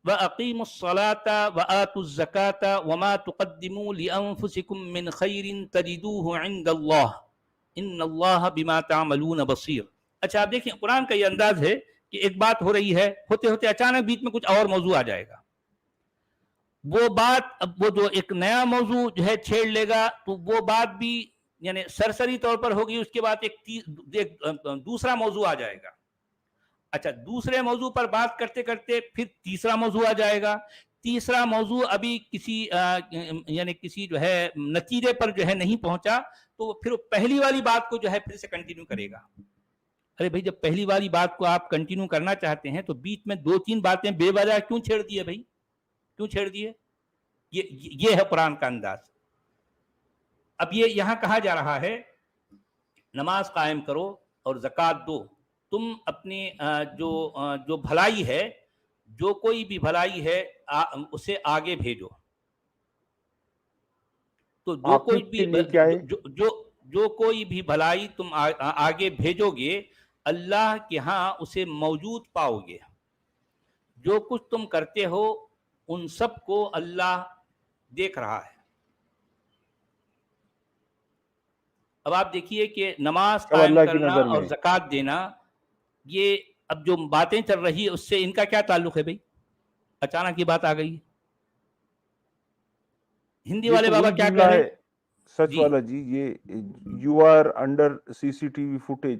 وَأَقِيمُوا الصَّلَاةَ وَآتُوا الزَّكَاةَ وَمَا تُقَدِّمُوا لِأَنفُسِكُم مِّن خَيْرٍ تَجِدُوهُ عِندَ اللَّهِ إِنَّ اللَّهَ بِمَا تَعْمَلُونَ بَصِيرٌ. اچھا، آپ دیکھیں قرآن کا یہ انداز ہے کہ ایک بات ہو رہی ہے، ہوتے ہوتے اچانک بیچ میں کچھ اور موضوع آ جائے گا. وہ بات اب وہ جو ایک نیا موضوع جو ہے چھیڑ لے گا، تو وہ بات بھی یعنی سرسری طور پر ہوگی. اس کے بعد ایک دوسرا موضوع آ جائے گا. اچھا، دوسرے موضوع پر بات کرتے کرتے پھر تیسرا موضوع آ جائے گا. تیسرا موضوع ابھی کسی جو ہے نتیجے پر جو ہے نہیں پہنچا، تو پھر پہلی والی بات کو جو ہے پھر سے کنٹینیو کرے گا. ارے بھائی، جب پہلی والی بات کو آپ کنٹینیو کرنا چاہتے ہیں تو بیچ میں 2-3 باتیں بے وجہ کیوں چھیڑ دیے بھائی؟ کیوں چھیڑ دیے؟ یہ ہے قرآن کا انداز. اب یہ یہاں کہا جا رہا ہے نماز قائم کرو اور زکوٰۃ دو. تم اپنی جو بھلائی ہے، جو کوئی بھی بھلائی ہے اسے آگے بھیجو. تو جو کوئی بھی بھلائی تم آگے بھیجو گے، اللہ کے ہاں اسے موجود پاؤ گے. جو کچھ تم کرتے ہو ان سب کو اللہ دیکھ رہا ہے. اب آپ دیکھیے کہ نماز قائم کرنا اور زکوٰۃ دینا، یہ اب جو باتیں چل رہی ہے اس سے ان کا کیا تعلق ہے بھائی؟ اچانک یہ بات آ گئی. ہندی والے بابا کیا کہہ رہے ہیں؟ سچ والا جی، یہ you are under C C T V footage.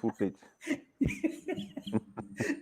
footage.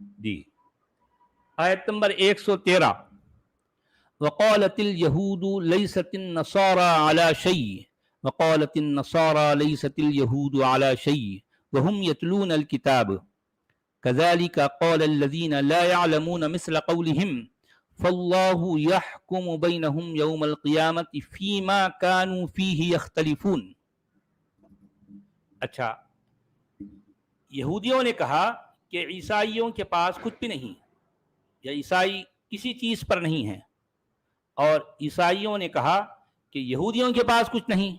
جی آیت نمبر 113 وقالت اليهود ليست النصارى على شيء وقالت النصارى ليست اليهود على شيء وهم يتلون الكتاب كذلك قال الذين لا يعلمون مثل قولهم فالله يحكم بينهم يوم القيامة فيما كانوا فيه يختلفون. اچھا یہودیوں نے کہا کہ عیسائیوں کے پاس کچھ بھی نہیں یا عیسائی کسی چیز پر نہیں ہے، اور عیسائیوں نے کہا کہ یہودیوں کے پاس کچھ نہیں،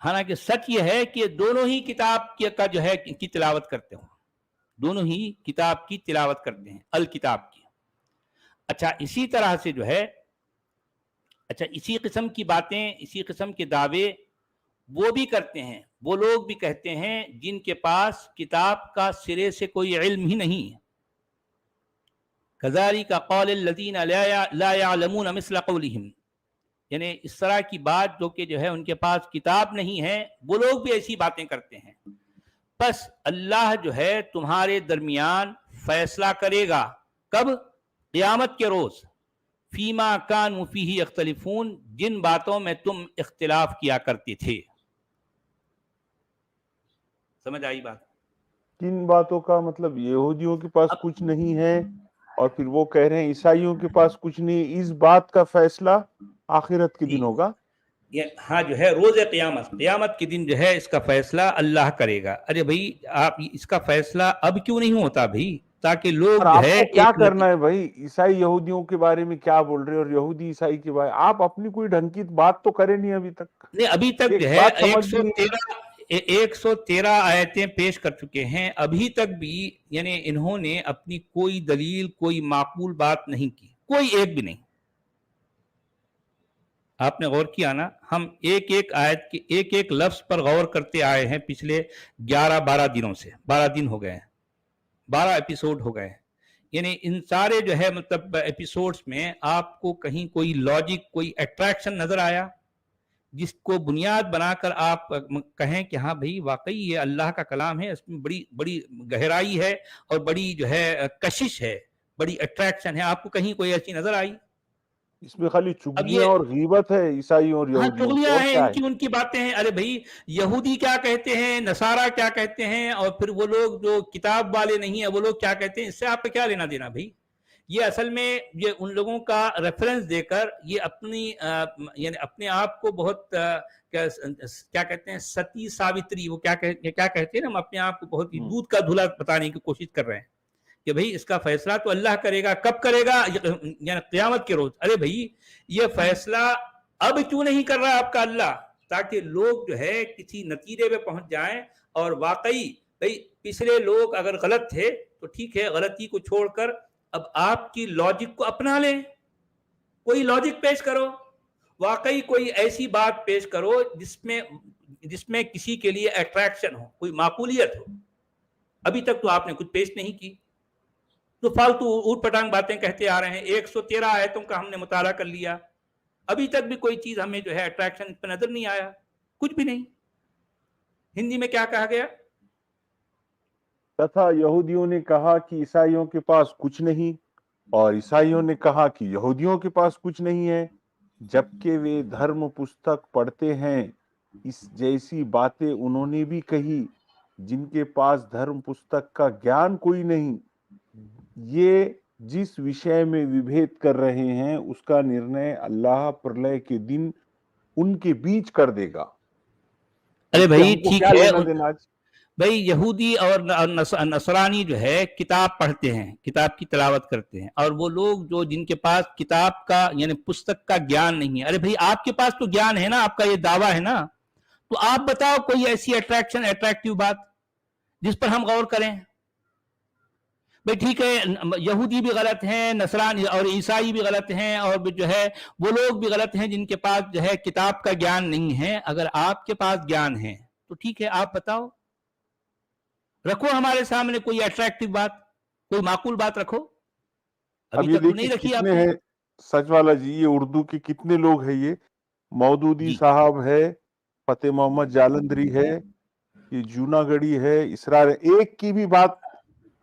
حالانکہ سچ یہ ہے کہ دونوں ہی کتاب کا جو ہے کی تلاوت کرتے ہوں، دونوں ہی کتاب کی تلاوت کرتے ہیں، الکتاب کی. اچھا اسی طرح سے جو ہے اسی قسم کی باتیں، اسی قسم کے دعوے وہ بھی کرتے ہیں، وہ لوگ بھی کہتے ہیں جن کے پاس کتاب کا سرے سے کوئی علم ہی نہیں. کذالک قال الذین لا یعلمون مثل قولہم، یعنی اس طرح کی بات جو ہے ان کے پاس کتاب نہیں ہے، وہ لوگ بھی ایسی باتیں کرتے ہیں. بس اللہ جو ہے تمہارے درمیان فیصلہ کرے گا، کب؟ قیامت کے روز. فیما کانوا فیہ یختلفون، جن باتوں میں تم اختلاف کیا کرتے تھے. سمجھ آئی بات؟ کن باتوں کا مطلب؟ یہودیوں کے پاس کچھ نہیں ہے اور پھر وہ کہہ رہے ہیں عیسائیوں کے پاس کچھ نہیں. اس بات کا فیصلہ آخرت کے دن ہوگا. ہاں جو ہے روز قیامت کے دن جو ہے اس کا فیصلہ اللہ کرے گا. ارے بھائی آپ اس کا فیصلہ اب کیوں نہیں ہوتا بھائی؟ تاکہ لوگ جو ہے کیا کرنا ہے بھائی؟ عیسائی یہودیوں کے بارے میں کیا بول رہے اور یہودی عیسائی کے بارے آپ اپنی کوئی ڈھنگ کی بات تو کرے نہیں ابھی تک. نہیں ابھی تک جو ہے 113 آیتیں پیش کر چکے ہیں، ابھی تک بھی یعنی انہوں نے اپنی کوئی دلیل، کوئی معقول بات نہیں کی، کوئی ایک بھی نہیں. آپ نے غور کیا نا؟ ہم ایک ایک آیت کے ایک ایک لفظ پر غور کرتے آئے ہیں پچھلے 11-12 دنوں سے. 12 دن ہو گئے ہیں، 12 ایپیسوڈ ہو گئے ہیں. یعنی ان سارے جو ہے مطلب ایپیسوڈز میں آپ کو کہیں کوئی لاجک، کوئی اٹریکشن نظر آیا جس کو بنیاد بنا کر آپ کہیں کہ ہاں بھائی واقعی یہ اللہ کا کلام ہے، اس میں بڑی بڑی گہرائی ہے اور بڑی جو ہے کشش ہے، بڑی اٹریکشن ہے؟ آپ کو کہیں کوئی ایسی نظر آئی؟ اس میں خالی چگلیاں اور غیبت ہے عیسائیوں اور ہاں یہودیوں کی. چغلیاں اور ہیں کیا ہے؟ ان کی باتیں ہیں. ارے بھائی یہودی کیا کہتے ہیں، نصارہ کیا کہتے ہیں، اور پھر وہ لوگ جو کتاب والے نہیں ہیں وہ لوگ کیا کہتے ہیں، اس سے آپ کو کیا لینا دینا بھائی؟ یہ اصل میں یہ ان لوگوں کا ریفرنس دے کر یہ اپنی یعنی اپنے آپ کو بہت کیا کہتے ہیں ستی ساوتری، وہ کیا کہتے ہیں نا، ہم اپنے آپ کو بہت ہی دودھ کا دھلا بتانے کی کوشش کر رہے ہیں کہ بھئی اس کا فیصلہ تو اللہ کرے گا. کب کرے گا؟ یعنی قیامت کے روز. ارے بھئی یہ فیصلہ اب کیوں نہیں کر رہا آپ کا اللہ؟ تاکہ لوگ جو ہے کسی نتیجے پہ پہنچ جائیں اور واقعی بھئی پچھلے لوگ اگر غلط تھے تو ٹھیک ہے، غلطی کو چھوڑ کر اب آپ کی لاجک کو اپنا لیں. کوئی لاجک پیش کرو، واقعی کوئی ایسی بات پیش کرو جس میں کسی کے لیے اٹریکشن ہو، کوئی معقولیت ہو. ابھی تک تو آپ نے کچھ پیش نہیں کی، تو فالتو اوٹ پٹانگ باتیں کہتے آ رہے ہیں. 113 آیتوں کا ہم نے مطالعہ کر لیا، ابھی تک بھی کوئی چیز ہمیں جو ہے اٹریکشن پہ نظر نہیں آیا، کچھ بھی نہیں. ہندی میں کیا کہا گیا؟ تتھا یہودیوں نے کہا کہ عیسائیوں کے پاس کچھ نہیں، اور عیسائیوں نے کہا کہ یہودیوں کے پاس کچھ نہیں ہے، جبکہ وہ دھرم پستک پڑھتے ہیں. اس جیسی باتیں انہوں نے بھی کہی جن کے پاس دھرم پستک کا گیان کوئی نہیں. یہ جس وشے میں وبھید کر رہے ہیں اس کا نرنے اللہ پرلے کے دن ان کے بیچ کر دے گا. ارے بھائی ہم کو ٹھیک کیا ہے، لینا دینا آج؟ بھائی یہودی اور نصرانی جو ہے کتاب پڑھتے ہیں، کتاب کی تلاوت کرتے ہیں، اور وہ لوگ جو جن کے پاس کتاب کا یعنی پستک کا گیان نہیں ہے. ارے بھائی آپ کے پاس تو گیان ہے نا، آپ کا یہ دعویٰ ہے نا، تو آپ بتاؤ کوئی ایسی اٹریکٹیو بات جس پر ہم غور کریں. بھائی ٹھیک ہے، یہودی بھی غلط ہیں، نصرانی اور عیسائی بھی غلط ہیں، اور جو ہے وہ لوگ بھی غلط ہیں جن کے پاس جو ہے کتاب کا گیان نہیں ہے. اگر آپ کے پاس گیان ہے تو ٹھیک ہے، آپ بتاؤ، رکھو ہمارے سامنے کوئی اٹریکٹیو بات، کوئی معقول بات رکھو. ابھی اب یہ تک تو دیکھیں نہیں رکھی آپ کتنے نے. ہیں سچ والا جی، یہ اردو کے کتنے لوگ ہیں. یہ مودودی جی صاحب ہے، فتح محمد جالندری ہے، یہ جونا گڑی ہے، اسرار ہے. ایک کی بھی بات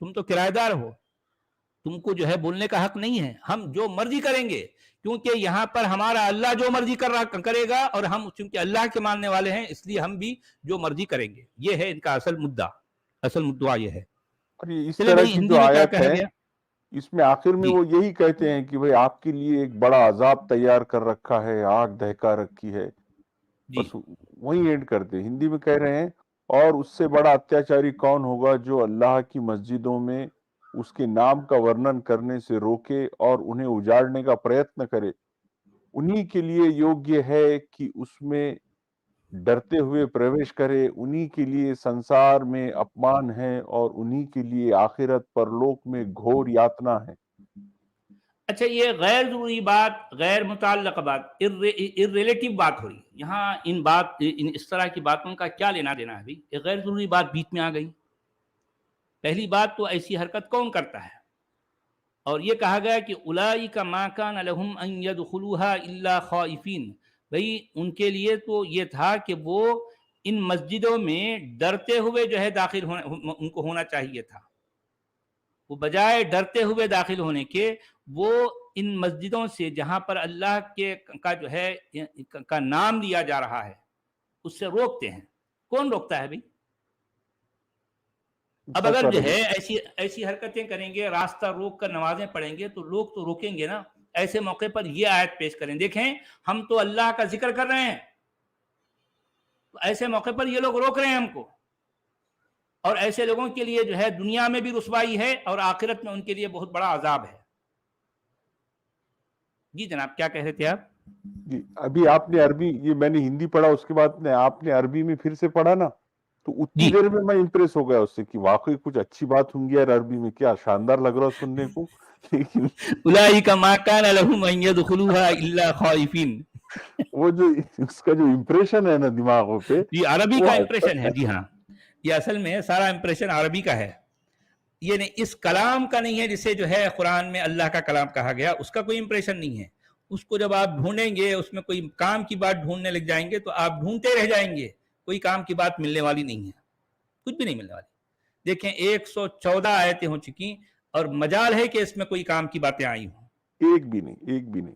تم تو کرایہ دار ہو، تم کو جو ہے بولنے کا حق نہیں ہے، ہم جو مرضی کریں گے، کیونکہ یہاں پر ہمارا اللہ جو مرضی کرے گا، اور ہم چونکہ اللہ کے ماننے والے ہیں اس لیے ہم بھی جو مرضی کریں گے. یہ ہے ان کا اصل مدعا، اصل مدعا یہ ہے. اور یہ اس چلے طرح بھائی کی ہندی جو میں کیا آیت کہا ہے گیا؟ اس میں آخر میں جی وہ یہی کہتے ہیں کہ بھئی آپ کے لیے ایک بڑا عذاب تیار کر رکھا ہے، آگ دہکا رکھی ہے. جی بس وہیں اینڈ کرتے ہیں. ہندی میں کہہ رہے ہیں اور اس سے بڑا اتیاچاری کون ہوگا جو اللہ کی مسجدوں میں اس کے نام کا ورنن کرنے سے روکے اور انہیں اجاڑنے کا پریتن کرے. انہی کے لیے یوگیہ ہے کہ اس میں ڈرتے ہوئے پرویش کرے. انہی کے لیے سنسار میں اپمان ہے اور انہی کے لیے آخرت پرلوک میں گھور یاتنا ہے. اچھا، یہ غیر ضروری بات، غیر متعلقہ بات، ریلیٹو بات ہو رہی ہے یہاں. ان اس طرح کی باتوں کا کیا لینا دینا ہے بھائی؟ یہ غیر ضروری بات بیچ میں آ گئی. پہلی بات تو ایسی حرکت کون کرتا ہے؟ اور یہ کہا گیا کہ اولئک ما کان لهم ان يدخلوها الا خائفین. بھائی ان کے لیے تو یہ تھا کہ وہ ان مسجدوں میں ڈرتے ہوئے جو ہے داخل ان کو ہونا چاہیے تھا. وہ بجائے ڈرتے ہوئے داخل ہونے کے، وہ ان مسجدوں سے جہاں پر اللہ کے کا جو ہے کا نام لیا جا رہا ہے اس سے روکتے ہیں. کون روکتا ہے بھائی؟ اب اگر جو ہے ایسی حرکتیں کریں گے، راستہ روک کر نمازیں پڑھیں گے، تو لوگ تو روکیں گے نا. ایسے موقع پر یہ آیت پیش کریں، دیکھیں ہم تو اللہ کا ذکر کر رہے ہیں، تو ایسے موقع پر یہ لوگ روک رہے ہیں ہم کو. اور ایسے لوگوں کے لیے جو ہے دنیا میں بھی رسوائی ہے اور آخرت میں ان کے لیے بہت بڑا عذاب ہے. جی جناب کیا کہہ رہے تھے آپ؟ جی ابھی آپ نے عربی، یہ میں نے ہندی پڑھا، اس کے بعد آپ نے عربی میں پھر سے پڑھا نا، تو اتنی جی دیر میں امپریس ہو گیا اس سے کہ واقعی کچھ اچھی بات ہوں گی یار. عربی میں کیا شاندار لگ رہا سننے کو. لیکن اولئک ما کان لهم ان يدخلوها الا خائفین. وہ جو اس کا جو امپریشن ہے نا دماغوں پہ، یہ عربی وہ کا امپریشن ہے. جی ہاں، یہ اصل میں سارا امپریشن عربی کا ہے. یہ نہیں، اس کلام کا نہیں ہے جسے جو ہے قرآن میں اللہ کا کلام کہا گیا، اس کا کوئی امپریشن نہیں ہے. اس کو جب آپ ڈھونڈیں گے، اس میں کوئی کام کی بات ڈھونڈنے لگ جائیں گے تو آپ ڈھونڈتے رہ جائیں گے. کوئی کام کی بات ملنے والی نہیں ہے، کچھ بھی نہیں ملنے والی. دیکھیں 114 آیتیں ہو چکی اور مجال ہے کہ اس میں کوئی کام کی باتیں آئی ہوں. ایک بھی نہیں، ایک بھی نہیں،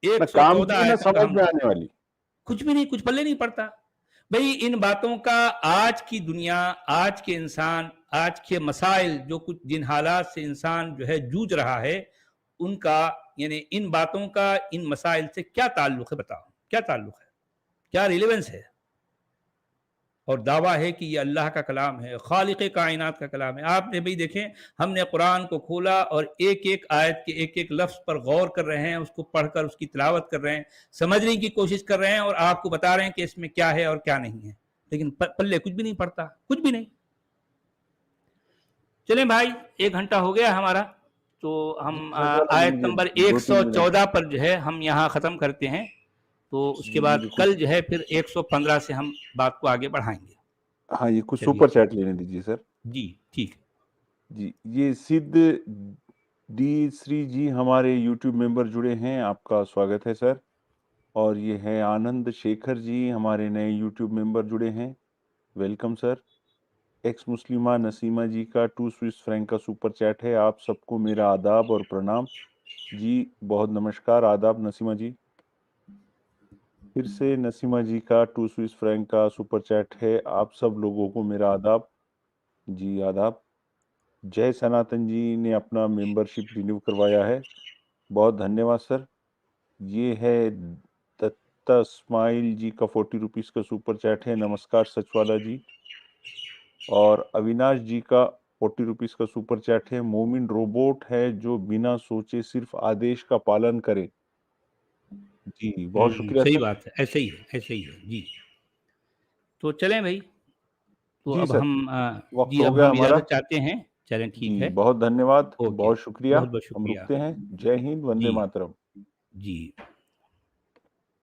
نہ کام 114 کی نہ آیتوں کا سمجھ ہم میں آنے والی. کچھ بھی نہیں، کچھ پلے نہیں پڑتا. بھئی ان باتوں کا آج کی دنیا، آج کے انسان، آج کے مسائل، جو کچھ جن حالات سے انسان جو ہے جوجھ رہا ہے، ان کا یعنی ان باتوں کا ان مسائل سے کیا تعلق ہے؟ بتاؤ کیا تعلق ہے، کیا ریلیونس ہے؟ اور دعویٰ ہے کہ یہ اللہ کا کلام ہے، خالق کائنات کا کلام ہے. آپ نے بھئی دیکھیں، ہم نے قرآن کو کھولا اور ایک ایک آیت کے ایک ایک لفظ پر غور کر رہے ہیں، اس کو پڑھ کر اس کی تلاوت کر رہے ہیں، سمجھنے کی کوشش کر رہے ہیں، اور آپ کو بتا رہے ہیں کہ اس میں کیا ہے اور کیا نہیں ہے. لیکن پلے کچھ بھی نہیں پڑتا، کچھ بھی نہیں. چلیں بھائی، 1 گھنٹہ ہو گیا ہمارا، تو ہم آیت نمبر 114 پر جو ہے ہم یہاں ختم کرتے ہیں. تو اس کے بعد کل جو ہے پھر 115 سے ہم بات کو آگے بڑھائیں گے. ہاں یہ کچھ چلیے سپر چیٹ لینے دیجیے سر. جی ٹھیک ہے. جی یہ سدھ ڈی سری جی ہمارے یوٹیوب ممبر جڑے ہیں، آپ کا سواگت ہے سر. اور یہ ہے آنند شیکھر جی ہمارے نئے یوٹیوب ممبر جڑے ہیں، ویلکم سر. ایکس مسلمہ نسیمہ جی کا 2 سوئس فرینک کا سپر چیٹ ہے. آپ سب کو میرا آداب اور پرنام. جی بہت نمسکار، آداب نسیمہ جی. پھر سے نسیمہ جی کا 2 سوئس فرینک کا سپر چیٹ ہے. آپ سب لوگوں کو میرا آداب. جی آداب. جے سناتن جی نے اپنا ممبرشپ رینیو کروایا ہے، بہت دھنیہ واد سر. یہ ہے دتا اسماعیل جی کا 40 روپیز کا سپر چیٹ ہے، نمسکار سچوالا جی. اور اویناش جی کا 40 روپیز کا سپر چیٹ ہے. مومن روبوٹ ہے جو بنا سوچے صرف آدیش کا پالن کرے. جی بہت شکریہ صحیح سر. بات ہے، ایسے ہی ہے، ایسے ہی ہے. جی تو چلیں بھائی، تو جی اب سر ہم وقت جی ہو اب گیا ہم ہمارا. اجازت چاہتے ہیں. چلیں ٹھیک جی ہے، بہت دھنیہ واد، اوکے، بہت شکریہ. بہت بہت ہم شکریہ. رکتے ہیں. جے ہند، وندے جی ماترم. جی.